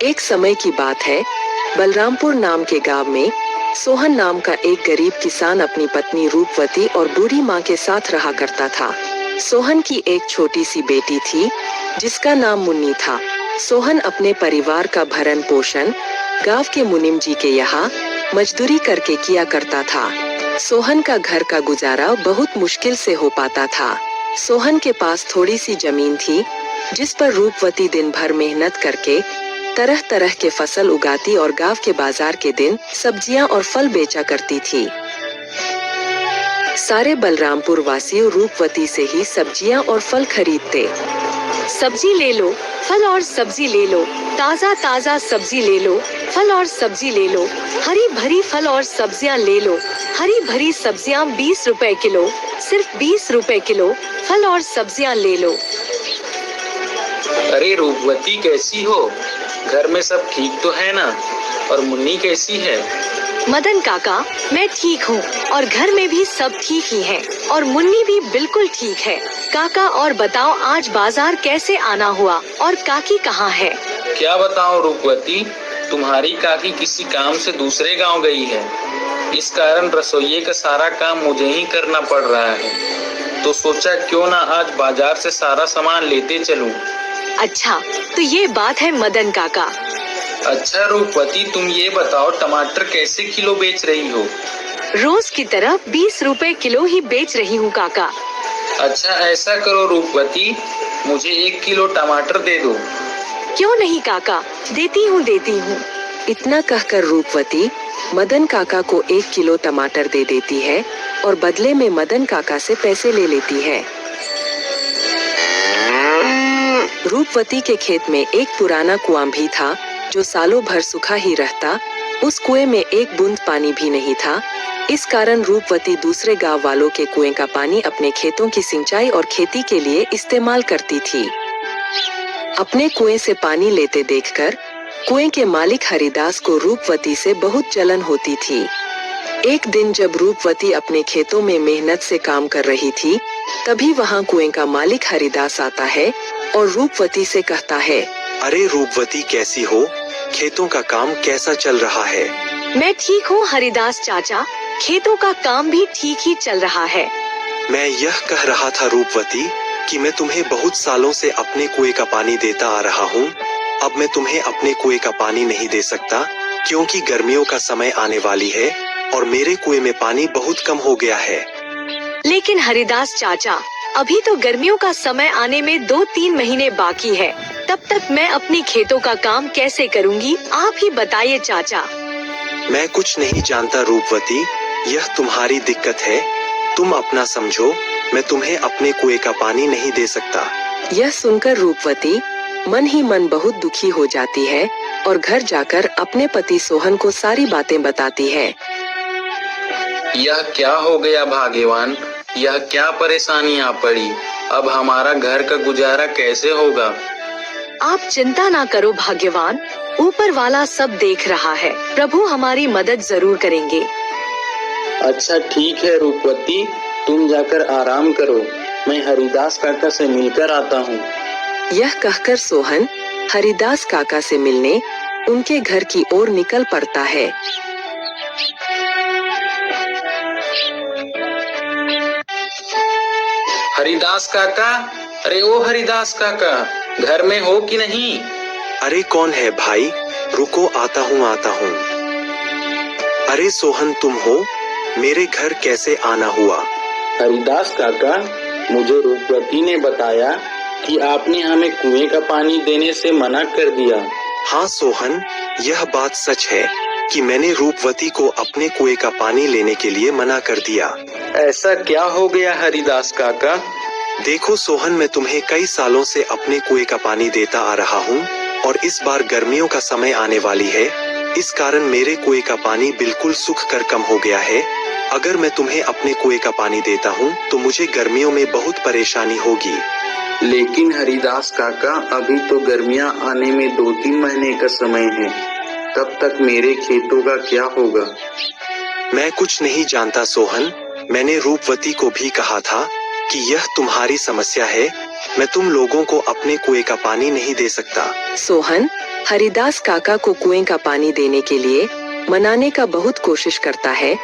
एक समय की बात है, बलरामपुर नाम के गांव में सोहन नाम का एक गरीब किसान अपनी पत्नी रूपवती और बूढ़ी माँ के साथ रहा करता था। सोहन की एक छोटी सी बेटी थी जिसका नाम मुन्नी था। सोहन अपने परिवार का भरण पोषण गांव के मुनीम जी के यहाँ मजदूरी करके किया करता था। सोहन का घर का गुजारा बहुत मुश्किल से हो पाता था। सोहन के पास थोड़ी सी जमीन थी जिस पर रूपवती दिन भर मेहनत करके तरह तरह के फसल उगाती और गांव के बाजार के दिन सब्जियां और फल बेचा करती थी। सारे बलरामपुर वासियों रूपवती से ही सब्जियां और फल खरीदते। सब्जी ले लो, फल और सब्जी ले लो, ताजा ताजा सब्जी ले लो, फल और सब्जी ले लो, हरी भरी फल और सब्जियां ले लो, हरी भरी सब्जियां 20 रुपए किलो, सिर्फ 20 रुपए किलो, फल और सब्जियां ले लो। अरे रूपवती कैसी हो? घर में सब ठीक तो है ना? और मुन्नी कैसी है? मदन काका, मैं ठीक हूँ और घर में भी सब ठीक ही हैं और मुन्नी भी बिल्कुल ठीक है। काका और बताओ आज बाजार कैसे आना हुआ और काकी कहाँ है? क्या बताऊँ रूपवती, तुम्हारी काकी किसी काम से दूसरे गांव गई है। इस कारण रसोइये का सारा काम मुझे ही करना पड़ रहा है। तो सोचा क्यों ना आज बाजार से सारा सामान लेते चलूं। अच्छा, तो ये बात है मदन काका। अच्छा रूपवती, तुम ये बताओ टमाटर कैसे किलो बेच रही हो? रोज की तरह 20 रुपए किलो ही बेच रही हूँ काका। अच्छा ऐसा करो रूपवती, मुझे 1 किलो टमाटर दे दो। क्यों नहीं काका, देती हूँ। इतना कहकर रूपवती मदन काका को 1 किलो टमाटर दे देती है और बदले में मदन काका से पैसे ले लेती है। रूपवती के खेत में एक पुराना कुआं भी था जो सालों भर सूखा ही रहता। उस कुएं में एक बूंद पानी भी नहीं था। इस कारण रूपवती दूसरे गांव वालों के कुएं का पानी अपने खेतों की सिंचाई और खेती के लिए इस्तेमाल करती थी। अपने कुएं से पानी लेते देखकर कुएं के मालिक हरिदास को रूपवती से बहुत जलन होती थी। एक दिन जब रूपवती अपने खेतों में मेहनत से काम कर रही थी, तभी वहां कुएं का मालिक हरिदास आता है और रूपवती से कहता है, अरे रूपवती कैसी हो? खेतों का काम कैसा चल रहा है? मैं ठीक हूँ हरिदास चाचा, खेतों का काम भी ठीक ही चल रहा है। मैं यह कह रहा था रूपवती कि मैं तुम्हें बहुत सालों से अपने कुएं का पानी देता आ रहा हूँ। अब मैं तुम्हें अपने कुएं का पानी नहीं दे सकता क्योंकि गर्मियों का समय आने वाली है और मेरे कुएं में पानी बहुत कम हो गया है। लेकिन हरिदास चाचा, अभी तो गर्मियों का समय आने में 2-3 महीने बाकी है। तब तक मैं अपनी खेतों का काम कैसे करूंगी, आप ही बताइए चाचा। मैं कुछ नहीं जानता रूपवती, यह तुम्हारी दिक्कत है। तुम अपना समझो, मैं तुम्हें अपने कुएं का पानी नहीं दे सकता। यह सुनकर रूपवती मन ही मन बहुत दुखी हो जाती है और घर जाकर अपने पति सोहन को सारी बातें बताती है। यह क्या हो गया भाग्यवान, यह क्या परेशानी आ पड़ी? अब हमारा घर का गुजारा कैसे होगा? आप चिंता ना करो भाग्यवान, ऊपर वाला सब देख रहा है। प्रभु हमारी मदद जरूर करेंगे। अच्छा ठीक है रूपवती, तुम जाकर आराम करो, मैं हरिदास काका से मिलकर आता हूँ। यह कहकर सोहन हरिदास काका से मिलने उनके घर की ओर निकल पड़ता है। हरिदास काका, अरे ओ हरिदास काका, घर में हो कि नहीं? अरे कौन है भाई, रुको आता हूँ। अरे सोहन तुम हो? मेरे घर कैसे आना हुआ? हरिदास काका, मुझे रूपवती ने बताया कि आपने हमें कुएं का पानी देने से मना कर दिया। हाँ सोहन, यह बात सच है कि मैंने रूपवती को अपने कुएं का पानी लेने के लिए मना कर दिया। ऐसा क्या हो गया हरिदास काका? देखो सोहन, मैं तुम्हें कई सालों से अपने कुएं का पानी देता आ रहा हूँ और इस बार गर्मियों का समय आने वाली है। इस कारण मेरे कुएं का पानी बिल्कुल सूख कर कम हो गया है। अगर मैं तुम्हें अपने कुएं का पानी देता हूँ तो मुझे गर्मियों में बहुत परेशानी होगी। लेकिन हरिदास काका, अभी तो गर्मियाँ आने में 2-3 महीने का समय है, तब तक मेरे खेतों का क्या होगा? मैं कुछ नहीं जानता सोहन, मैंने रूपवती को भी कहा था कि यह तुम्हारी समस्या है। मैं तुम लोगों को अपने कुएं का पानी नहीं दे सकता। सोहन हरिदास काका को कुएं का पानी देने के लिए मनाने का बहुत कोशिश करता है,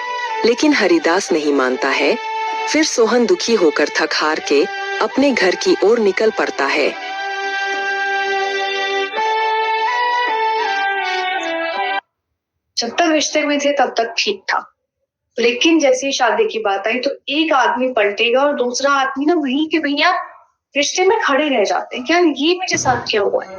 लेकिन हरिदास नहीं मानता है। फिर सोहन दुखी होकर थक हार के अपने घर की ओर निकल पड़ता है। जब तक रिश्ते में थे तब तक ठीक था, लेकिन जैसे ही शादी की बात आई तो एक आदमी पलटेगा और दूसरा आदमी ना वहीं के भैया रिश्ते में खड़े रह जाते हैं। क्या ये मेरे साथ क्या हुआ है?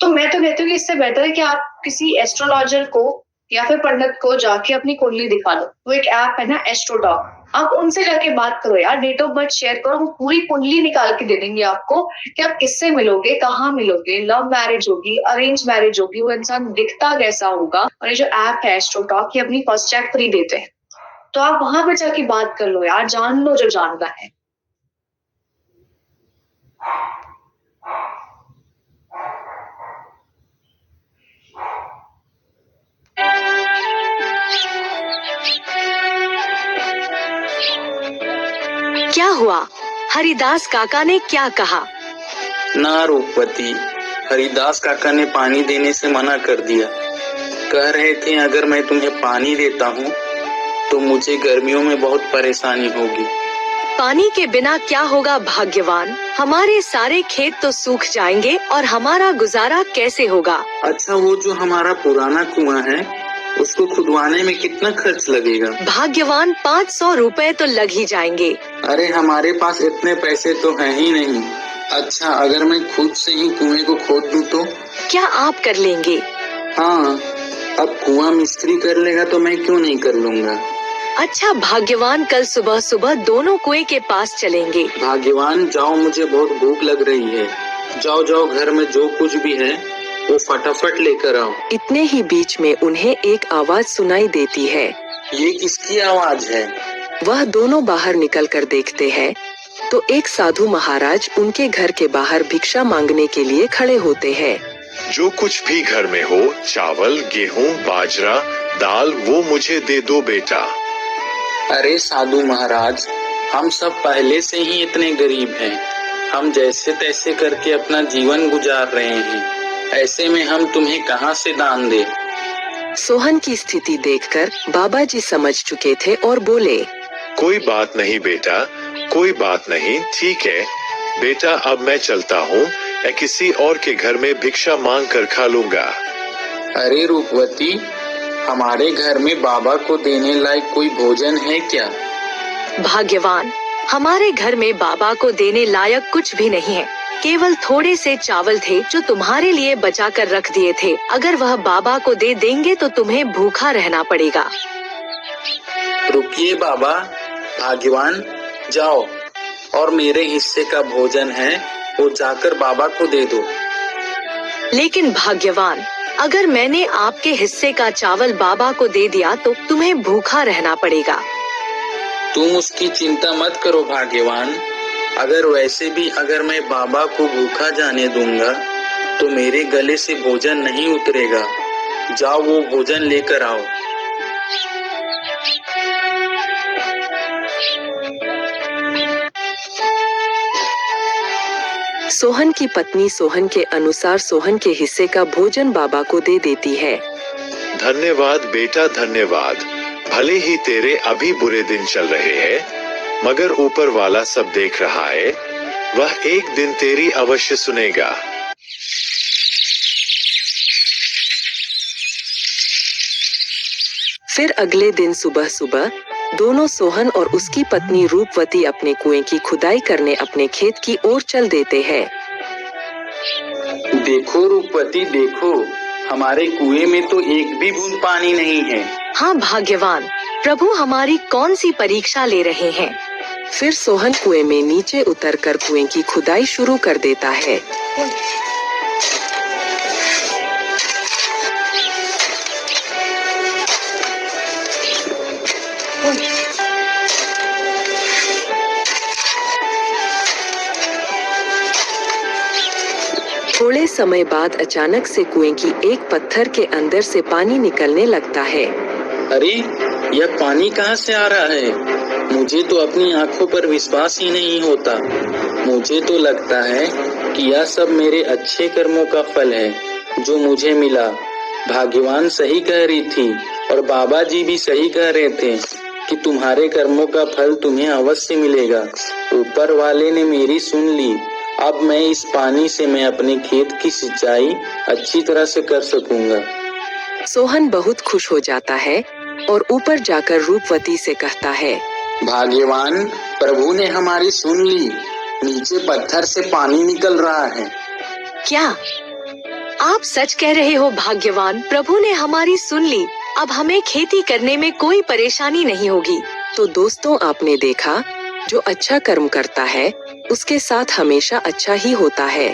तो मैं तो कहती हूँ कि इससे बेहतर है कि आप किसी एस्ट्रोलॉजर को या फिर पंडित को जाके अपनी कुंडली दिखा लो। वो एक ऐप है ना एस्ट्रोडॉग, आप उनसे जाके बात करो यार, डेट ऑफ बर्थ शेयर करो, वो पूरी कुंडली निकाल के दे देंगे आपको कि आप किससे मिलोगे, कहाँ मिलोगे, लव मैरिज होगी, अरेंज मैरिज होगी, वो इंसान दिखता कैसा होगा। और ये जो ऐप है एस्ट्रोटॉक, ये अपनी फर्स्ट चेक फ्री देते हैं, तो आप वहां पे जाके बात कर लो यार, जान लो जो जानना है। क्या हुआ? हरिदास काका ने क्या कहा? ना रूपवती, हरिदास काका ने पानी देने से मना कर दिया। कह रहे थे अगर मैं तुम्हें पानी देता हूँ तो मुझे गर्मियों में बहुत परेशानी होगी। पानी के बिना क्या होगा भाग्यवान? हमारे सारे खेत तो सूख जाएंगे और हमारा गुजारा कैसे होगा? अच्छा, वो जो हमारा पुराना कुआं है उसको खुदवाने में कितना खर्च लगेगा? भाग्यवान 500 रुपए तो लग ही जाएंगे। अरे हमारे पास इतने पैसे तो हैं ही नहीं। अच्छा, अगर मैं खुद से ही कुएं को खोद दूं तो? क्या आप कर लेंगे? हाँ, अब कुआं मिस्त्री कर लेगा तो मैं क्यों नहीं कर लूंगा। अच्छा भाग्यवान, कल सुबह सुबह दोनों कुएं के पास चलेंगे। भाग्यवान जाओ, मुझे बहुत भूख लग रही है। जाओ जाओ, घर में जो कुछ भी है वो फटाफट लेकर आओ। इतने ही बीच में उन्हें एक आवाज सुनाई देती है। ये किसकी आवाज है? वह दोनों बाहर निकलकर देखते हैं तो एक साधु महाराज उनके घर के बाहर भिक्षा मांगने के लिए खड़े होते हैं। जो कुछ भी घर में हो, चावल, गेहूं, बाजरा, दाल, वो मुझे दे दो बेटा। अरे साधु महाराज, हम सब पहले से ही इतने गरीब हैं। हम जैसे तैसे करके अपना जीवन गुजार रहे हैं, ऐसे में हम तुम्हें कहाँ से दान दे। सोहन की स्थिति देखकर बाबा जी समझ चुके थे और बोले, कोई बात नहीं बेटा, कोई बात नहीं, ठीक है बेटा, अब मैं चलता हूँ। मैं किसी और के घर में भिक्षा मांग कर खा लूंगा। अरे रूपवती, हमारे घर में बाबा को देने लायक कोई भोजन है क्या? भाग्यवान, हमारे घर में बाबा को देने लायक कुछ भी नहीं है। केवल थोड़े से चावल थे जो तुम्हारे लिए बचा कर रख दिए थे। अगर वह बाबा को दे देंगे तो तुम्हें भूखा रहना पड़ेगा। रुकिए बाबा, भाग्यवान जाओ और मेरे हिस्से का भोजन है वो जाकर बाबा को दे दो। लेकिन भाग्यवान, अगर मैंने आपके हिस्से का चावल बाबा को दे दिया तो तुम्हें भूखा रहना पड़ेगा। तुम उसकी चिंता मत करो भाग्यवान। अगर वैसे भी अगर मैं बाबा को भूखा जाने दूंगा तो मेरे गले से भोजन नहीं उतरेगा। जाओ वो भोजन लेकर आओ। सोहन की पत्नी सोहन के अनुसार सोहन के हिस्से का भोजन बाबा को दे देती है। धन्यवाद बेटा, धन्यवाद। भले ही तेरे अभी बुरे दिन चल रहे हैं, मगर ऊपर वाला सब देख रहा है। वह एक दिन तेरी अवश्य सुनेगा। फिर अगले दिन सुबह सुबह दोनों सोहन और उसकी पत्नी रूपवती अपने कुएं की खुदाई करने अपने खेत की ओर चल देते हैं। देखो रूपवती, देखो हमारे कुएं में तो एक भी बूंद पानी नहीं है। हाँ भाग्यवान, प्रभु हमारी कौन सी परीक्षा ले रहे हैं। फिर सोहन कुएं में नीचे उतरकर कुएं की खुदाई शुरू कर देता है। थोड़े समय बाद अचानक से कुएं की एक पत्थर के अंदर से पानी निकलने लगता है। अरे यह पानी कहाँ से आ रहा है? मुझे तो अपनी आंखों पर विश्वास ही नहीं होता। मुझे तो लगता है कि यह सब मेरे अच्छे कर्मों का फल है जो मुझे मिला। भाग्यवान सही कह रही थी और बाबा जी भी सही कह रहे थे कि तुम्हारे कर्मों का फल तुम्हें अवश्य मिलेगा। ऊपर वाले ने मेरी सुन ली। अब मैं इस पानी से मैं अपने खेत की सिंचाई अच्छी तरह से कर सकूंगा। सोहन बहुत खुश हो जाता है और ऊपर जाकर रूपवती से कहता है, भाग्यवान, प्रभु ने हमारी सुन ली। नीचे पत्थर से पानी निकल रहा है। क्या आप सच कह रहे हो भाग्यवान? प्रभु ने हमारी सुन ली। अब हमें खेती करने में कोई परेशानी नहीं होगी। तो दोस्तों, आपने देखा, जो अच्छा कर्म करता है उसके साथ हमेशा अच्छा ही होता है।